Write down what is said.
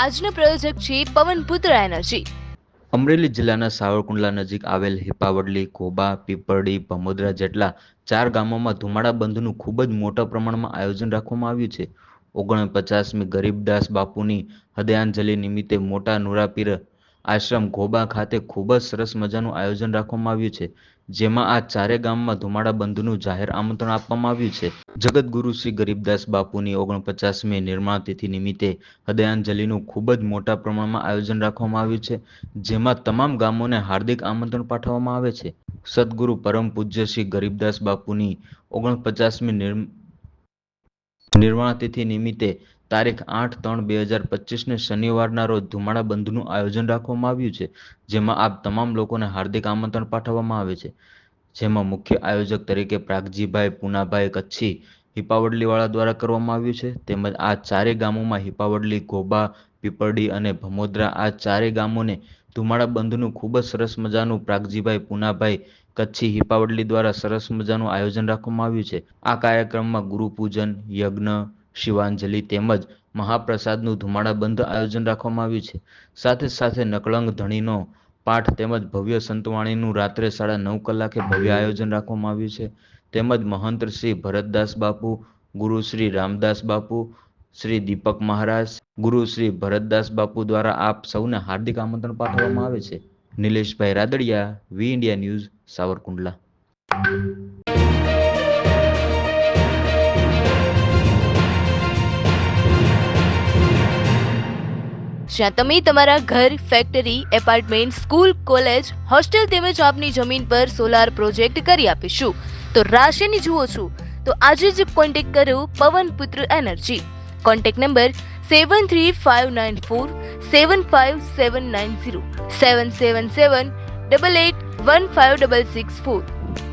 આજનો પ્રોજેક્ટ છે પવનપુત્ર એનર્જી। અમરેલી જિલ્લાના સાવરકુંડલા નજીક આવેલ હિપાવડલી, ઘોબા, પીપરડી, ભમોદરા જેટલા 4 ગામોમાં ધુમાડા બંધનું ખૂબ જ મોટા પ્રમાણમાં આયોજન રાખવામાં આવ્યું છે। 49મી ગરીબદાસ બાપુની હૃદયાંજલિ નિમિત્તે મોટા નુરાપીર આશ્રમ ઘોબા ખાતે ખૂબ જ સરસ મજાનું આયોજન રાખવામાં આવ્યું છે, જેમાં આ 4 ગામમાં ધુમાડા બંધનું જાહેર આમંત્રણ આપવામાં આવ્યું છે। જગતગુરુ શ્રી ગરીબદાસ બાપુની 49મી નિર્માણ તિથિ નિમિત્તે હૃદયાંજલિનું ખૂબ જ મોટા પ્રમાણમાં આયોજન રાખવામાં આવ્યું છે, જેમાં તમામ ગામોને હાર્દિક આમંત્રણ પાઠવવામાં આવે છે। સદગુરુ પરમ પૂજ્ય શ્રી ગરીબદાસ બાપુની 49મી નિર્વાણ તિથિ નિમિત્તે તારીખ 8/3/2025ને શનિવારના રોજ ધુમાડા બંધનું આયોજન રાખવામાં આવ્યું છે, જેમાં આપ તમામ લોકોને હાર્દિક આમંત્રણ પાઠવવામાં આવે છે। જેમાં મુખ્ય આયોજક તરીકે પ્રાગજીભાઈ પુનાભાઈ કચ્છી હિપાવડલીવાળા દ્વારા કરવામાં આવ્યું છે, તેમજ આ 4 ગામોમાં હિપાવડલી, ઘોબા, પીપરડી અને ભમોદરા આ 4 ગામોને ધુમાડા બંધનું ખૂબ જ સરસ મજાનું પ્રાગજીભાઈ પુનાભાઈ કચ્છી હિપાવડલી દ્વારા સરસ મજાનું આયોજન રાખવામાં આવ્યું છે। આ કાર્યક્રમમાં ગુરુપૂજન, યજ્ઞ, શિવાંજલિ તેમજ મહાપ્રસાદનું ધુમાડા બંધ આયોજન રાખવામાં આવ્યું છે। સાથે સાથે નકળંગ ધણીનો પાઠ તેમજ ભવ્ય સંતવાણીનું રાત્રે 9:30 કલાકે ભવ્ય આયોજન રાખવામાં આવ્યું છે। તેમજ મહંત શ્રી ભરતદાસ બાપુ, ગુરુ શ્રી રામદાસ બાપુ, શ્રી દીપક મહારાજ, ગુરુ શ્રી ભરતદાસ બાપુ દ્વારા આપ સૌને હાર્દિક આમંત્રણ પાઠવવામાં આવે છે। Nileshbhai Radadiya, V India News, Savarkundla. જ્યાં તમે તમારા ઘર, factory, apartment, school, college, hostel તેમજ આપની જમીન પર સોલાર પ્રોજેક્ટ કરી આપીશું। તો રાશિની જુઓ છો તો આજે જ કોન્ટેક્ટ કરો પવનપુત્ર એનર્જી। Contact number 7359475790 77788156664।